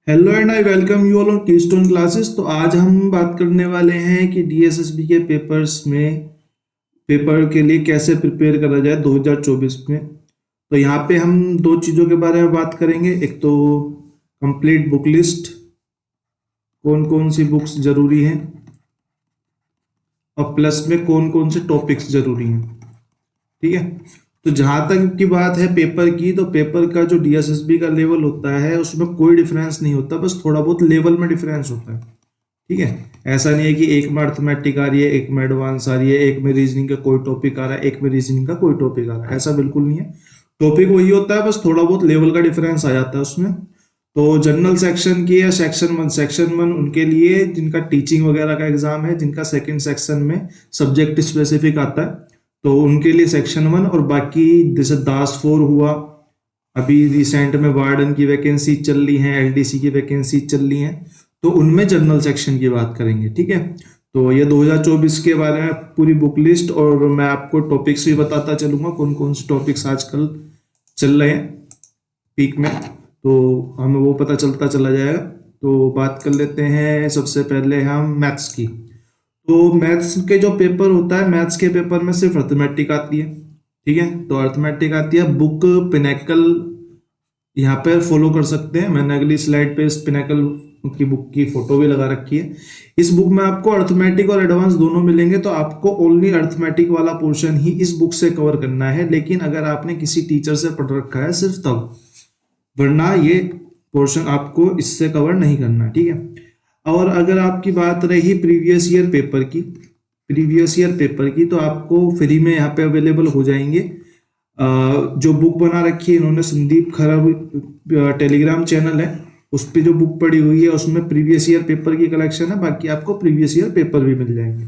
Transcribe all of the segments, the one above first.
Hello and I welcome you all on keystone classes. तो आज हम बात करने वाले हैं कि डीएसएसबी के पेपर्स में पेपर के लिए कैसे प्रिपेयर करा जाए 2024 में। तो यहाँ पे हम दो चीज़ों के बारे में बात करेंगे। एक तो कंप्लीट बुक लिस्ट, कौन कौन सी बुक्स जरूरी हैं, और प्लस में कौन कौन से टॉपिक्स जरूरी हैं। ठीक है। तो जहां तक की बात है पेपर की, तो पेपर का जो डीएसएसबी का लेवल होता है उसमें कोई डिफरेंस नहीं होता, बस थोड़ा बहुत लेवल में डिफरेंस होता है। ठीक है। ऐसा नहीं है कि एक में अर्थमेटिक आ रही है, एक में एडवांस आ रही है, एक में रीजनिंग का कोई टॉपिक आ रहा है, एक में रीजनिंग का कोई टॉपिक आ रहा है, ऐसा बिल्कुल नहीं है। टॉपिक वही होता है, बस थोड़ा बहुत लेवल का डिफरेंस आ जाता है उसमें। तो जनरल सेक्शन की या सेक्शन वन उनके लिए जिनका टीचिंग वगैरह का एग्जाम है, जिनका सेकंड सेक्शन में सब्जेक्ट स्पेसिफिक आता है, तो उनके लिए सेक्शन वन। और बाकी जैसे दास 4 हुआ, अभी रिसेंट में वार्डन की वैकेंसी चल रही है, एलडीसी की वैकेंसी चल रही है, तो उनमें जनरल सेक्शन की बात करेंगे। ठीक है। तो ये 2024 के बारे में पूरी बुक लिस्ट, और मैं आपको टॉपिक्स भी बताता चलूंगा कौन कौन से टॉपिक्स आजकल चल रहे हैं पीक में, तो हमें वो पता चलता चला जाएगा। तो बात कर लेते हैं सबसे पहले हम मैथ्स की। तो मैथ्स के जो पेपर होता है, मैथ्स के पेपर में सिर्फ अर्थमेटिक आती है। ठीक है। तो अर्थमेटिक आती है, बुक पिनेकल यहाँ पे फॉलो कर सकते हैं। मैंने अगली स्लाइड पे इस पिनेकल की बुक की फोटो भी लगा रखी है। इस बुक में आपको अर्थमेटिक और एडवांस दोनों मिलेंगे, तो आपको ओनली अर्थमेटिक वाला पोर्शन ही इस बुक से कवर करना है। लेकिन अगर आपने किसी टीचर से पढ़ रखा है सिर्फ तब, वरना ये पोर्शन आपको इससे कवर नहीं करना। ठीक है। और अगर आपकी बात रही प्रीवियस ईयर पेपर की, तो आपको फ्री में यहाँ पे अवेलेबल हो जाएंगे। जो बुक बना रखी है इन्होंने, संदीप खरब टेलीग्राम चैनल है, उस पर जो बुक पड़ी हुई है उसमें प्रीवियस ईयर पेपर की कलेक्शन है। बाकी आपको प्रीवियस ईयर पेपर भी मिल जाएंगे।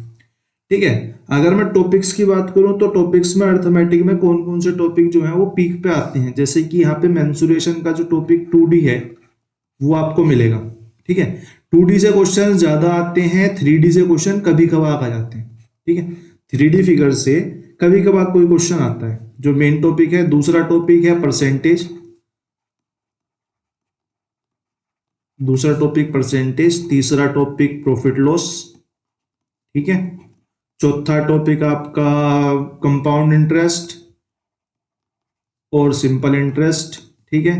ठीक है। अगर मैं टॉपिक्स की बात करूं, तो टॉपिक्स में अर्थमेटिक में कौन कौन से टॉपिक जो है वो पीक पे आते हैं, जैसे कि यहाँ पे मेंसुरेशन का जो टॉपिक 2D है वो आपको मिलेगा। ठीक है। 2D से क्वेश्चन ज्यादा आते हैं, 3D से क्वेश्चन कभी कभार आ जाते हैं। ठीक है। 3D फिगर से कभी कभार कोई क्वेश्चन आता है। जो मेन टॉपिक है, दूसरा टॉपिक है परसेंटेज, तीसरा टॉपिक प्रॉफिट लॉस। ठीक है। चौथा टॉपिक आपका कंपाउंड इंटरेस्ट और सिंपल इंटरेस्ट। ठीक है।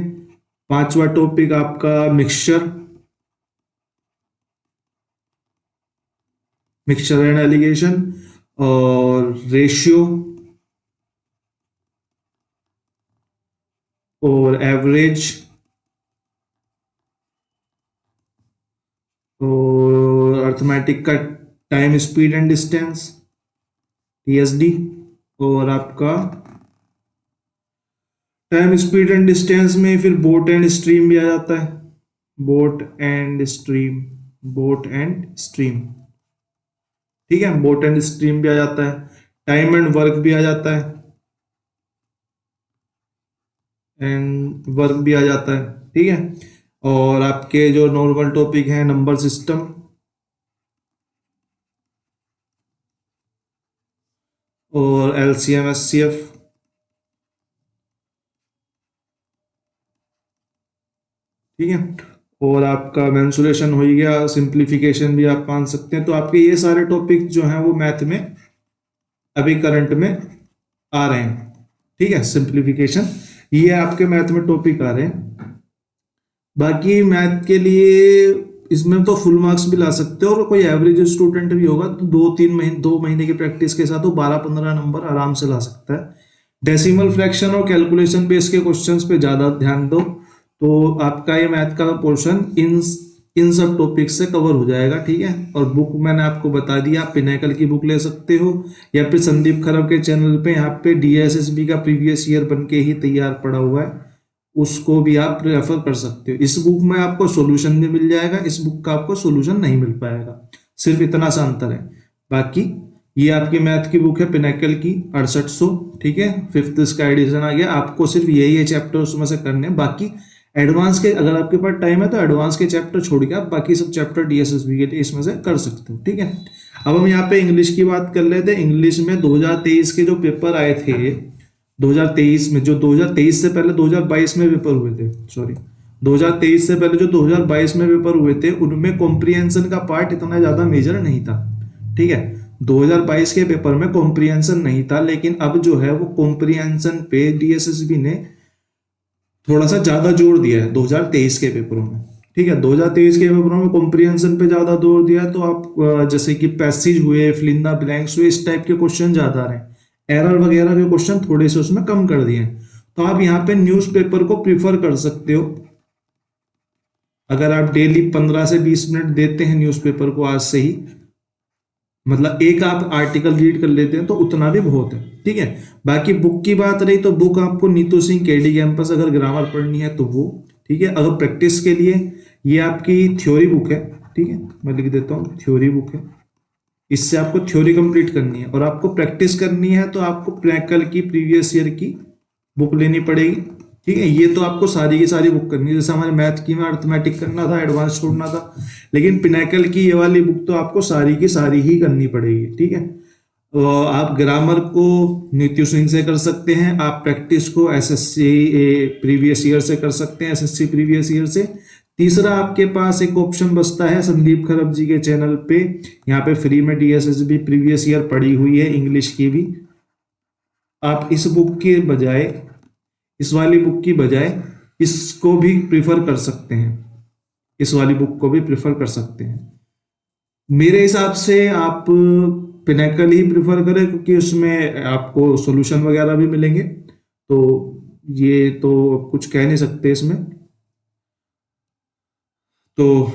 पांचवा टॉपिक आपका मिक्सचर एंड एलिगेशन और रेशियो और एवरेज और अर्थमेटिक का time speed and distance, TSD. और आपका टाइम स्पीड एंड डिस्टेंस में फिर बोट एंड स्ट्रीम भी आ जाता है। Boat and stream. ठीक है। बोट एंड स्ट्रीम भी आ जाता है। टाइम एंड वर्क भी आ जाता है। ठीक है। और आपके जो नॉर्मल टॉपिक है, नंबर सिस्टम और एलसीएम एचसीएफ। ठीक है। और आपका मेंसुरेशन हो ही गया, सिंप्लीफिकेशन भी आप मान सकते हैं। तो आपके ये सारे टॉपिक जो हैं वो मैथ में अभी करंट में आ रहे हैं। ठीक है। सिंप्लीफिकेशन ये आपके मैथ में टॉपिक आ रहे हैं। बाकी मैथ के लिए इसमें तो फुल मार्क्स भी ला सकते हो, और कोई एवरेज स्टूडेंट भी होगा तो 2 महीने की प्रैक्टिस के साथ वो 12-15 नंबर आराम से ला सकता है। डेसिमल फ्रैक्शन और कैलकुलेशन बेस के क्वेश्चंस पे ज्यादा ध्यान दो, तो आपका ये मैथ का पोर्शन इन सब टॉपिक से कवर हो जाएगा। ठीक है। और बुक मैंने आपको बता दिया, आप पिनेकल की बुक ले सकते हो, या फिर संदीप खरब के चैनल पे यहाँ पे डीएसएसबी का प्रीवियस ईयर बन के ही तैयार पड़ा हुआ है, उसको भी आप रेफर कर सकते हो। इस बुक में आपको सॉल्यूशन भी मिल जाएगा, इस बुक का आपको सॉल्यूशन नहीं मिल पाएगा, सिर्फ इतना सा अंतर है। बाकी ये आपकी मैथ की बुक है पिनेकल की 6800। ठीक है। 5th इसका एडिशन आ गया। आपको सिर्फ यही चैप्टर उसमें से करने हैं। बाकी एडवांस के, अगर आपके पास टाइम है तो एडवांस के चैप्टर छोड़ के आप बाकी सब चैप्टर डीएसएसबी के लिए इसमें से कर सकते हो। ठीक है। अब हम यहाँ पे इंग्लिश की बात कर लेते हैं। इंग्लिश में 2023 के जो पेपर आए थे, 2023 में, जो 2023 से पहले 2022 में पेपर हुए थे, सॉरी 2023 से पहले जो 2022 में पेपर हुए थे उनमें कॉम्प्रिहेंशन का पार्ट इतना ज्यादा मेजर नहीं था, ठीक है। 2022 के पेपर में कॉम्प्रिहेंशन नहीं था, लेकिन अब जो है वो कॉम्प्रिहेंशन पे डीएसएसबी ने थोड़ा सा ज्यादा जोर दिया है 2023 के पेपरों में, ठीक है। 2023 के पेपरों में कॉम्प्रिहेंशन पे ज्यादा जोर दिया है, तो आप जैसे कि पैसेज हुए, फिल इन द ब्लैंक्स हुए, इस टाइप के क्वेश्चन ज्यादा आ रहे हैं। एरर वगैरह के क्वेश्चन थोड़े से उसमें कम कर दिए हैं। तो आप यहाँ पे न्यूज़पेपर को प्रिफर कर सकते हो। अगर आप डेली 15 से 20 मिनट देते हैं न्यूज़पेपर को आज से ही, मतलब एक आप आर्टिकल रीड कर लेते हैं तो उतना भी बहुत है, ठीक है। बाकी बुक की बात रही तो बुक आपको नीतू सिंह केडी कैंपस अगर ग्रामर पढ़नी है तो वो, ठीक है। अगर प्रैक्टिस के लिए ये आपकी थ्योरी बुक है, ठीक है, मैं लिख देता हूँ थ्योरी बुक है। इससे आपको थ्योरी कंप्लीट करनी है और आपको प्रैक्टिस करनी है तो आपको प्रैकल की प्रीवियस ईयर की बुक लेनी पड़ेगी, ठीक है। ये तो आपको सारी की सारी बुक करनी है, जैसे हमारे मैथ की में अर्थमेटिक करना था, एडवांस छोड़ना था, लेकिन पिनाकल की ये वाली बुक तो आपको सारी की सारी ही करनी पड़ेगी, ठीक है। आप ग्रामर को नीतू सिंह से कर सकते हैं, आप प्रैक्टिस को एसएससी प्रीवियस ईयर से कर सकते हैं, एसएससी प्रीवियस ईयर से। तीसरा आपके पास एक ऑप्शन बचता है संदीप खरब जी के चैनल पे, यहाँ पे फ्री में डीएसएसबी प्रीवियस ईयर पड़ी हुई है, इंग्लिश की भी। आप इस बुक के बजाय, इस वाली बुक की बजाय इसको भी प्रिफर कर सकते हैं, इस वाली बुक को भी प्रिफर कर सकते हैं। मेरे हिसाब से आप पिनाकल ही प्रिफर करें, क्योंकि उसमें आपको सॉल्यूशन वगैरह भी मिलेंगे। तो ये तो कुछ कह नहीं सकते इसमें, तो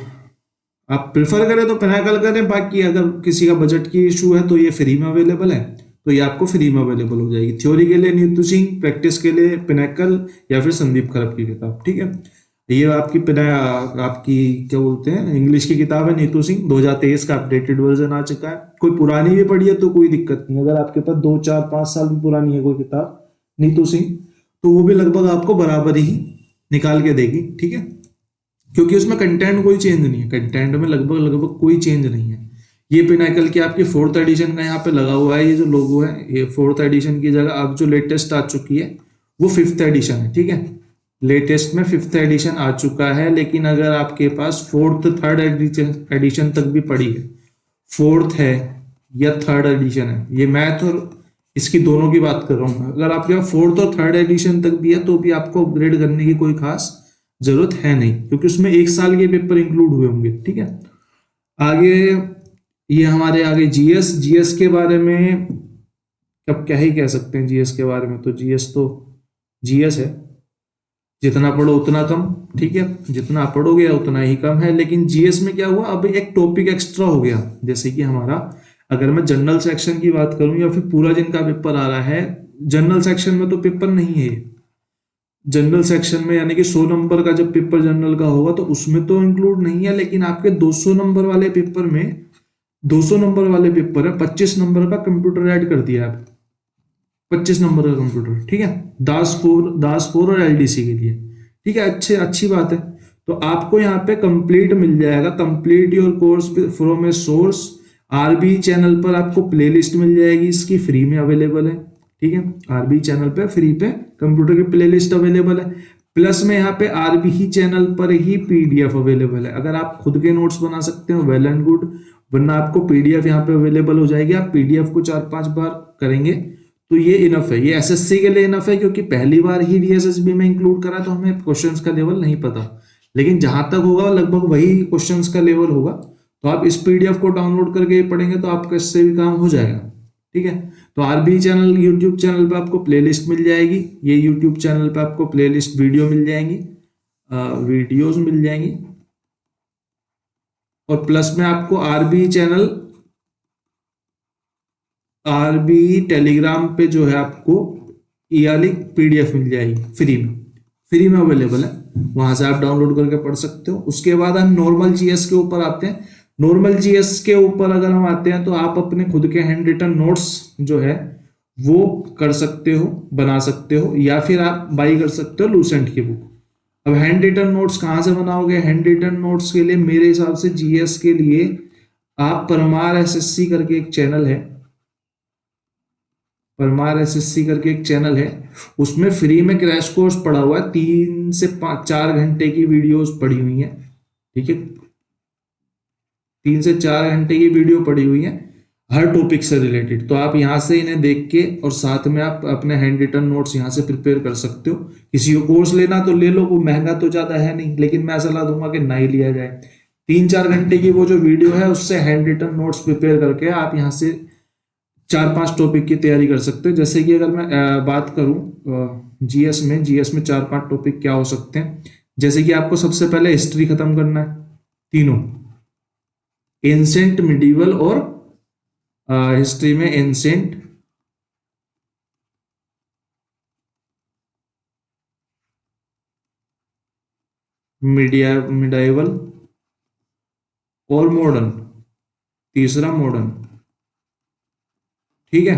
आप प्रिफर करें तो पिनाकल करें। बाकी अगर किसी का बजट की इशू है तो ये फ्री में अवेलेबल है, तो ये आपको फ्री में अवेलेबल हो जाएगी। थ्योरी के लिए नीतू सिंह, प्रैक्टिस के लिए पिनाकल या फिर संदीप खरब की किताब, ठीक है। ये आपकी क्या बोलते हैं, इंग्लिश की किताब है नीतू सिंह, 2023 का अपडेटेड वर्जन आ चुका है। कोई पुरानी भी पढ़ी है तो कोई दिक्कत नहीं, अगर आपके पास 2 4 5 साल भी पुरानी है कोई किताब नीतू सिंह, तो वो भी लगभग आपको बराबर ही निकाल के देगी, ठीक है। क्योंकि उसमें कंटेंट कोई चेंज नहीं है, कंटेंट में लगभग लगभग कोई चेंज नहीं है। ये पिनाकल की आपकी 4th एडिशन का यहाँ पे लगा हुआ है, ये जो लोगो है ये 4th एडिशन की जगह अब जो लेटेस्ट आ चुकी है वो 5th एडिशन है, ठीक है। लेटेस्ट में 5th एडिशन आ चुका है, लेकिन अगर आपके पास 4th 3rd एडिशन तक भी पड़ी है, 4th है या 3rd एडिशन है, ये मैथ और इसकी दोनों की बात कर रहा हूँ, अगर आपके पास 4th और 3rd एडिशन तक भी है तो भी आपको अपग्रेड करने की कोई खास जरूरत है नहीं, क्योंकि उसमें 1 साल के पेपर इंक्लूड हुए होंगे, ठीक है। आगे ये हमारे आगे जीएस के बारे में अब क्या ही कह सकते हैं जीएस के बारे में, तो जीएस है, जितना पढ़ो उतना कम, ठीक है, जितना पढ़ोगे उतना ही कम है। लेकिन जीएस में क्या हुआ, अब एक टॉपिक एक्स्ट्रा हो गया, जैसे कि हमारा, अगर मैं जनरल सेक्शन की बात करूं या फिर पूरा जिनका पेपर आ रहा है, जनरल सेक्शन में तो पेपर नहीं है। जनरल सेक्शन में यानी कि 100 नंबर का जब पेपर जनरल का होगा तो उसमें तो इंक्लूड नहीं है, लेकिन आपके 200 नंबर वाले पेपर में, 200 नंबर वाले पेपर है, 25 नंबर का कंप्यूटर ऐड कर दिया है, 25 नंबर का कंप्यूटर, ठीक है, दास 4 और एलडीसी के लिए, ठीक है। अच्छी बात है। तो आपको यहाँ पे कंप्लीट मिल जाएगा, complete your course from a source, RB channel पर आपको प्लेलिस्ट मिल जाएगी, इसकी फ्री में अवेलेबल है, ठीक है। आरबी चैनल पे फ्री पे कंप्यूटर की प्लेलिस्ट अवेलेबल है, प्लस में यहाँ पे आरबी ही चैनल पर ही पीडीएफ अवेलेबल है। अगर आप खुद के नोट्स बना सकते हो वेल एंड गुड, वरना आपको पीडीएफ यहाँ पे अवेलेबल हो जाएगी। आप पीडीएफ को 4-5 बार करेंगे तो ये इनफ है, ये एसएससी के लिए इनफ है, क्योंकि पहली बार ही डीएसएसबी में इंक्लूड करा तो हमें क्वेश्चंस का लेवल नहीं पता, लेकिन जहां तक होगा लगभग वही क्वेश्चंस का लेवल होगा। तो आप इस पीडीएफ को डाउनलोड करके पढ़ेंगे तो आपका इससे भी काम हो जाएगा, ठीक है। तो आरबी चैनल यूट्यूब चैनल पे आपको प्लेलिस्ट मिल जाएगी, ये यूट्यूब चैनल पे आपको प्लेलिस्ट वीडियो मिल जाएंगी, वीडियोस मिल जाएंगी, और प्लस में आपको आरबी चैनल, आरबी टेलीग्राम पे जो है आपको ये वाली पीडीएफ मिल जाएगी फ्री में अवेलेबल है, वहां से आप डाउनलोड करके पढ़ सकते हो। उसके बाद हम नॉर्मल जीएस के ऊपर आते हैं। नॉर्मल जीएस के ऊपर अगर हम आते हैं तो आप अपने खुद के हैंड रिटन नोट्स जो है वो कर सकते हो, बना सकते हो, या फिर आप बाई कर सकते हो लूसेंट की बुक। अब हैंड रिटन नोट्स कहाँ से बनाओगे? हैंड रिटन नोट्स के लिए मेरे हिसाब से जीएस के लिए आप परमार एसएससी करके एक चैनल है, परमार एसएससी करके एक चैनल है, उसमें फ्री में क्रैश कोर्स पड़ा हुआ है, 3 से 4 घंटे की वीडियोस पड़ी हुई हैं। ठीक है, 3 से 4 घंटे की वीडियो पड़ी हुई है हर टॉपिक से रिलेटेड। तो आप यहाँ से इन्हें देख के और साथ में आप अपने हैंड रिटन नोट्स यहाँ से प्रिपेयर कर सकते हो। किसी को कोर्स लेना तो ले लो, वो महंगा तो ज्यादा है नहीं, लेकिन मैं सलाह दूंगा कि ना ही लिया जाए। 3-4 घंटे की वो जो वीडियो है उससे हैंड रिटन नोट्स प्रिपेयर करके आप यहाँ से 4-5 टॉपिक की तैयारी कर सकते हो। जैसे कि अगर मैं बात करूं जीएस में 4-5 टॉपिक क्या हो सकते हैं। जैसे कि आपको सबसे पहले हिस्ट्री खत्म करना है, तीनों, एंसेंट, मिडिवल और हिस्ट्री में एंसेंट, मिडाइवल और मॉडर्न, तीसरा मॉडर्न। ठीक है,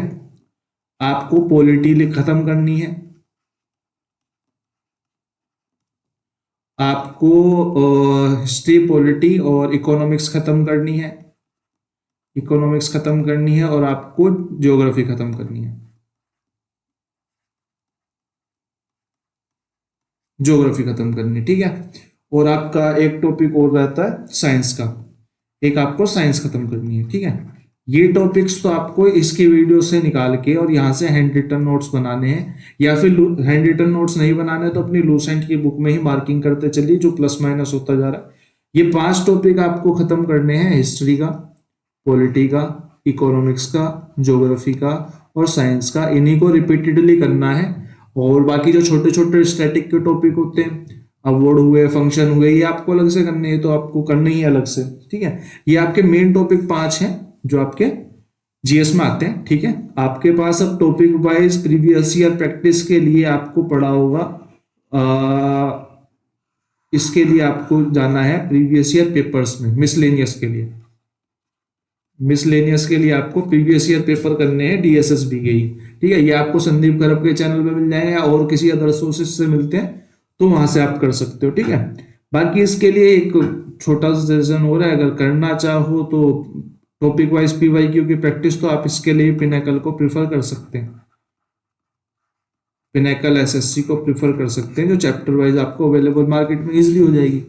आपको पॉलिटी खत्म करनी है, आपको हिस्ट्री, पॉलिटी और इकोनॉमिक्स खत्म करनी है, इकोनॉमिक्स खत्म करनी है और आपको ज्योग्राफी खत्म करनी है, ज्योग्राफी खत्म करनी है। ठीक है, और आपका एक टॉपिक और रहता है साइंस का, एक आपको साइंस खत्म करनी है। ठीक है, ये टॉपिक्स तो आपको इसकी वीडियो से निकाल के और यहाँ से हैंड रिटन नोट्स बनाने हैं, या फिर हैंड रिटन नोट्स नहीं बनाने तो अपनी लूसेंट की बुक में ही मार्किंग करते चलिए, जो प्लस माइनस होता जा रहा है। ये 5 टॉपिक आपको खत्म करने हैं, हिस्ट्री का, पॉलिटी का, इकोनॉमिक्स का, ज्योग्राफी का और साइंस का। इन्हीं को रिपीटेडली करना है। और बाकी जो छोटे छोटे स्टैटिक के टॉपिक होते हैं, अवॉर्ड हुए, फंक्शन हुए, ये आपको अलग से करने हैं, तो आपको करने ही अलग से। ठीक है, ये आपके मेन टॉपिक 5 हैं जो आपके जीएस में आते हैं। ठीक है, आपके पास अब topic wise previous year practice के लिए आपको पढ़ा होगा, इसके लिए आपको जाना है प्रीवियस ईयर पेपर्स में, मिसलेनियस के लिए। मिसलेनियस के लिए आपको प्रीवियस ईयर पेपर करने हैं डीएसएसबी के ही। ठीक है, ये आपको संदीप खरब के चैनल पे मिल जाएंगे, और किसी अदर सोर्सेज से मिलते हैं तो वहां से आप कर सकते हो। ठीक है, बाकी इसके लिए एक छोटा सा सजेशन हो रहा है, अगर करना चाहो तो टॉपिक वाइज पीवाईक्यू की प्रैक्टिस, तो आप इसके लिए पिनेकल को प्रिफर कर सकते हैं, पिनेकल एसएससी को प्रिफर कर सकते हैं, जो चैप्टर वाइज आपको अवेलेबल मार्केट में इजिली हो जाएगी।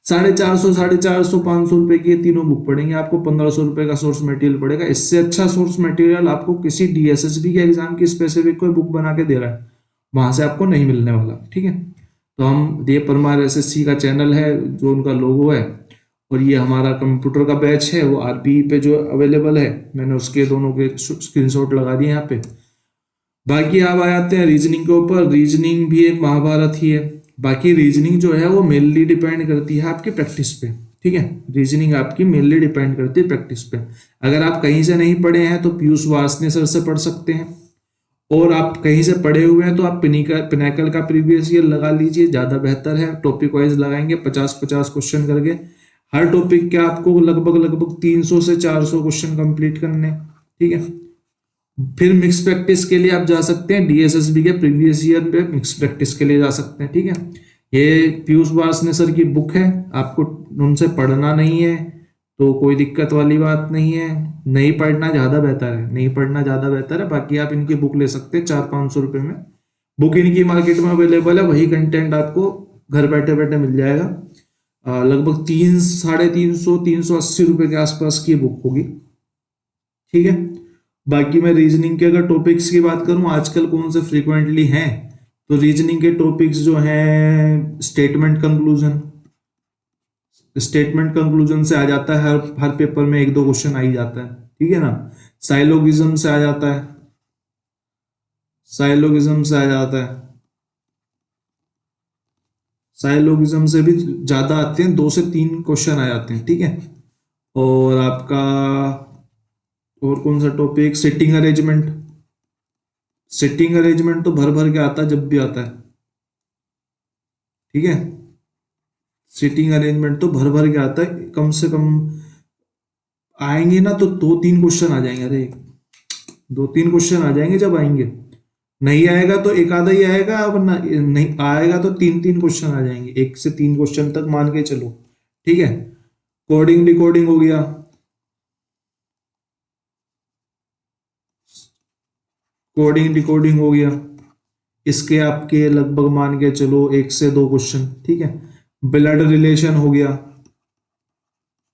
450, 500 रुपए की ये तीनों बुक पड़ेंगे आपको, 1500 रुपए का सोर्स मटेरियल पड़ेगा। इससे अच्छा सोर्स मटेरियल आपको किसी डीएसएसबी के एग्जाम की स्पेसिफिक कोई बुक बना के दे रहा है, वहां से आपको नहीं मिलने वाला। ठीक है, तो हम ये परमार एसएससी का चैनल है, जो उनका लोगो है, और ये हमारा कंप्यूटर का बैच है, वो आरपीई पे जो अवेलेबल है, मैंने उसके दोनों के स्क्रीनशॉट लगा दिए यहाँ पे। बाकी आप आ जाते हैं रीजनिंग के ऊपर। रीजनिंग भी एक महाभारत ही है। बाकी रीजनिंग जो है वो मेनली डिपेंड करती है आपकी प्रैक्टिस पे। ठीक है, रीजनिंग आपकी मेनली डिपेंड करती है प्रैक्टिस पे। अगर आप कहीं से नहीं पढ़े हैं तो पीयूष वासने सर से पढ़ सकते हैं, और आप कहीं से पढ़े हुए हैं तो आप पिनाकल का प्रीवियस ईयर लगा लीजिए, ज्यादा बेहतर है। टॉपिक वाइज लगाएंगे 50-50 क्वेश्चन करके, हर टॉपिक के आपको लगभग लगभग 300 से 400 क्वेश्चन कंप्लीट करने। ठीक है, फिर मिक्स प्रैक्टिस के लिए आप जा सकते हैं डीएसएसबी के प्रीवियस ईयर पे, मिक्स प्रैक्टिस के लिए जा सकते हैं। ठीक है, ये पीयूष वासने सर की बुक है, आपको उनसे पढ़ना नहीं है तो कोई दिक्कत वाली बात नहीं है, नहीं पढ़ना ज्यादा बेहतर है, नहीं पढ़ना ज्यादा बेहतर है। बाकी आप इनकी बुक ले सकते हैं 400-500 रुपए में, बुक इनकी मार्केट में अवेलेबल है, वही कंटेंट आपको घर बैठे बैठे मिल जाएगा। लगभग 300-350-380 रुपए के आसपास की बुक होगी। ठीक है, बाकी मैं रीजनिंग के अगर टॉपिक्स की बात करूं आजकल कौन से फ्रीक्वेंटली हैं, तो रीजनिंग के टॉपिक्स जो हैं, स्टेटमेंट कंक्लूजन, स्टेटमेंट कंक्लूजन से आ जाता है, हर पेपर में 1-2 क्वेश्चन आ ही जाता है। ठीक है ना, साइलोगिज्म से आ जाता है, साइलोगिज्म से आ जाता है, साइलोगिज्म से भी ज्यादा आते हैं, 2 से 3 क्वेश्चन आ जाते हैं। ठीक है, और आपका और कौन सा topic, sitting arrangement, sitting arrangement तो भर भर के आता है जब भी आता है। ठीक है, सिटिंग अरेंजमेंट तो भर भर के आता है, कम से कम आएंगे ना तो 2-3 क्वेश्चन आ जाएंगे। अरे 2-3 क्वेश्चन आ जाएंगे जब आएंगे, नहीं आएगा तो एक आधा ही आएगा, वरना नहीं आएगा तो 3-3 क्वेश्चन आ जाएंगे, 1 से 3 क्वेश्चन तक मान के चलो। ठीक है, कोडिंग डिकोडिंग हो गया, कोडिंग डिकोडिंग हो गया, इसके आपके लगभग मान के चलो 1 से 2 क्वेश्चन, ठीक है। ब्लड रिलेशन हो गया,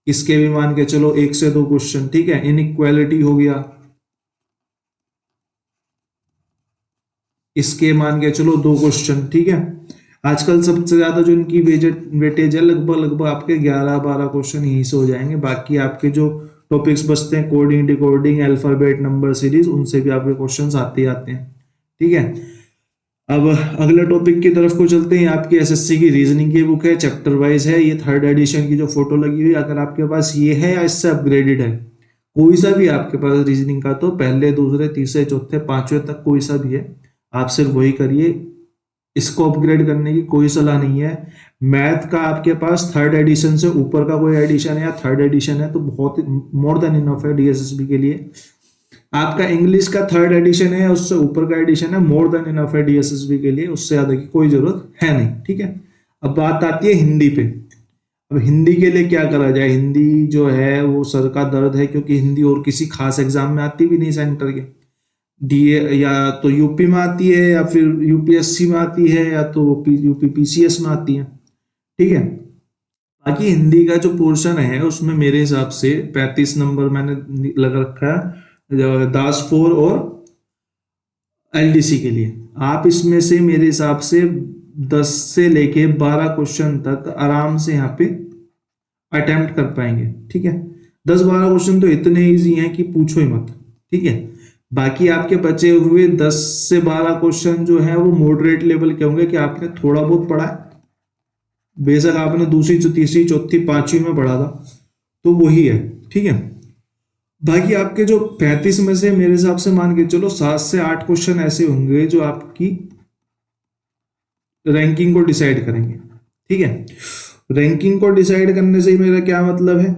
इसके भी मान के चलो 1 से 2 क्वेश्चन, ठीक है। इनइक्वालिटी हो गया, इसके मान के चलो 2 क्वेश्चन, ठीक है। आजकल सबसे ज्यादा जो इनकी वेटेज है लगभग लगभग आपके 11-12 क्वेश्चन यहीं से हो जाएंगे। बाकी आपके जो टॉपिक्स बचते हैं coding decoding alphabet number series, उनसे भी आपके क्वेश्चंस आते ही आते हैं, ठीक है। अब अगले टॉपिक की तरफ को चलते हैं। आपकी एसएससी की रीजनिंग की बुक है, चैप्टर वाइज है, ये 3rd एडिशन की जो फोटो लगी हुई, अगर आपके पास ये है या इससे अपग्रेडेड है, कोई सा भी आपके पास रीजनिंग का, तो पहले दूसरे तीसरे चौथे पांचवें तक कोई सा भी है, आप सिर्फ वही करिए। इसको अपग्रेड करने की कोई सलाह नहीं है। मैथ का आपके पास 3rd एडिशन से ऊपर का कोई एडिशन है या 3rd एडिशन है तो बहुत मोर देन इनफ है डीएसएसबी के लिए। आपका इंग्लिश का 3rd एडिशन है, उससे ऊपर का एडिशन है, मोर देन इनफ है डीएसएसबी के लिए, उससे ज्यादा की कोई जरूरत है नहीं, ठीक है। अब बात आती है हिंदी पे। अब हिंदी के लिए क्या करा जाए, हिंदी जो है वो सर का दर्द है, क्योंकि हिंदी और किसी खास एग्जाम में आती भी नहीं सेंटर के, डीए या तो यूपी में आती है या फिर यूपीएससी में आती है या तो यूपी पीसीएस में आती है, ठीक है। बाकी हिंदी का जो पोर्शन है उसमें मेरे हिसाब से 35 नंबर मैंने लगा रखा है दास 4 और एलडीसी के लिए। आप इसमें से मेरे हिसाब से 10 से लेके 12 क्वेश्चन तक आराम से यहाँ पे अटेम्प्ट कर पाएंगे, ठीक है। 10-12 क्वेश्चन तो इतने इजी हैं कि पूछो ही मत, ठीक है। बाकी आपके बचे हुए 10 से 12 क्वेश्चन जो है वो मॉडरेट लेवल के होंगे कि आपने थोड़ा बहुत पढ़ा है, बेशक आपने दूसरी तीसरी चौथी पांचवी में पढ़ा था तो वही है, ठीक है। बाकी आपके जो 35 में से मेरे हिसाब से मान के चलो 7 से 8 क्वेश्चन ऐसे होंगे जो आपकी रैंकिंग को डिसाइड करेंगे, ठीक है। रैंकिंग को डिसाइड करने से मेरा क्या मतलब है,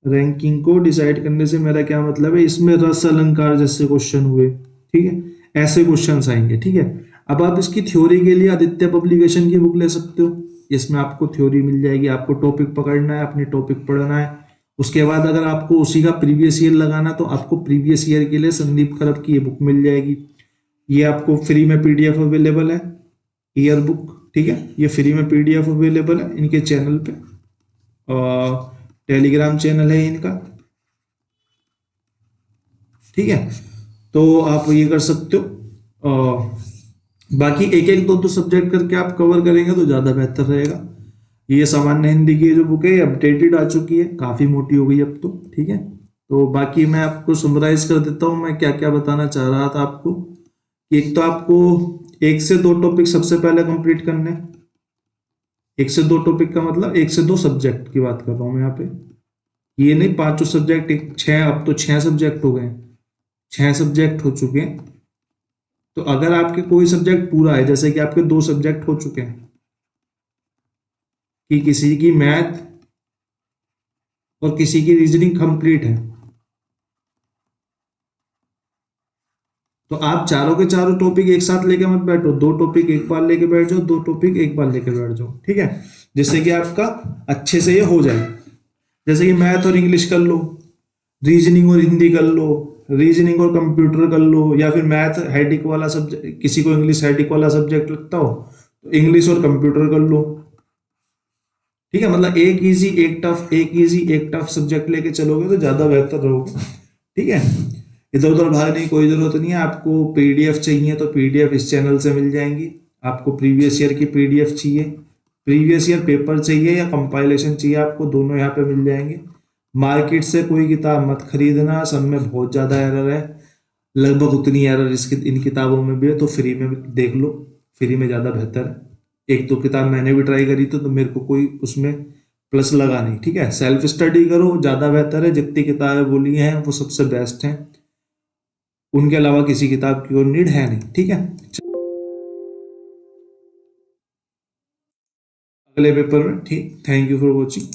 रैंकिंग को डिसाइड करने से मेरा क्या मतलब है, इसमें रस अलंकार जैसे क्वेश्चन हुए, ठीक है, ऐसे क्वेश्चंस आएंगे, ठीक है। अब आप इसकी थ्योरी के लिए आदित्य पब्लिकेशन की बुक ले सकते हो, इसमें आपको थ्योरी मिल जाएगी, आपको टॉपिक पकड़ना है, अपनी टॉपिक पढ़ना है। उसके बाद अगर आपको उसी का प्रीवियस ईयर लगाना तो आपको प्रीवियस ईयर के लिए संदीप खरब की ये बुक मिल जाएगी। ये आपको फ्री में पीडीएफ अवेलेबल है, ईयर बुक, ठीक है। ये फ्री में पीडीएफ अवेलेबल है इनके चैनल पे, और टेलीग्राम चैनल है इनका, ठीक है। तो आप ये कर सकते हो। बाकी एक एक दो सब्जेक्ट करके आप कवर करेंगे तो ज्यादा बेहतर रहेगा। ये सामान्य हिंदी की जो बुक है अपडेटेड आ चुकी है, काफी मोटी हो गई अब तो, ठीक है। तो बाकी मैं आपको समराइज कर देता हूँ मैं क्या क्या बताना चाह रहा था आपको। एक तो आपको 1 से 2 टॉपिक सबसे पहले कंप्लीट करने, 1 से 2 टॉपिक का मतलब 1 से 2 सब्जेक्ट की बात कर रहा हूँ मैं यहाँ पे, ये नहीं 5 सब्जेक्ट 6, अब तो 6 सब्जेक्ट हो गए, 6 सब्जेक्ट हो चुके हैं। तो अगर आपके कोई सब्जेक्ट पूरा है, जैसे कि आपके 2 सब्जेक्ट हो चुके हैं, कि किसी की मैथ और किसी की रीजनिंग कंप्लीट है, तो आप चारों के चारों टॉपिक एक साथ लेके मत बैठो, 2 टॉपिक एक बार लेके बैठ जाओ, 2 टॉपिक एक बार लेके बैठ जाओ, ठीक है, जिससे कि आपका अच्छे से ये हो जाए। जैसे कि मैथ और इंग्लिश कर लो, रीजनिंग और हिंदी कर लो, रीजनिंग और कंप्यूटर कर लो, या फिर मैथ हेडिक वाला सब्जेक्ट, किसी को इंग्लिश हेडिक वाला सब्जेक्ट लगता हो तो इंग्लिश और कंप्यूटर कर लो, ठीक है। मतलब एक इजी एक टफ, एक इजी एक टफ सब्जेक्ट लेके चलोगे तो ज्यादा बेहतर रहोगे, ठीक है। इधर उधर भागने की कोई जरूरत नहीं है। आपको पीडीएफ चाहिए तो पीडीएफ इस चैनल से मिल जाएंगी, आपको प्रीवियस ईयर की पीडीएफ चाहिए, प्रीवियस ईयर पेपर चाहिए या कंपाइलेशन चाहिए, आपको दोनों यहाँ पे मिल जाएंगे। मार्केट से कोई किताब मत खरीदना, सब में बहुत ज्यादा एरर है, लगभग उतनी एरर इन किताबों में भी है, तो फ्री में देख लो, फ्री में ज्यादा बेहतर है। एक तो किताब मैंने भी ट्राई करी तो मेरे को कोई उसमें प्लस लगा नहीं, ठीक है। सेल्फ स्टडी करो, ज्यादा बेहतर है, जितनी किताबें बोली हैं वो सबसे बेस्ट हैं, उनके अलावा किसी किताब की और नीड है नहीं, ठीक है। अगले पेपर में, ठीक, थैंक यू फॉर वॉचिंग।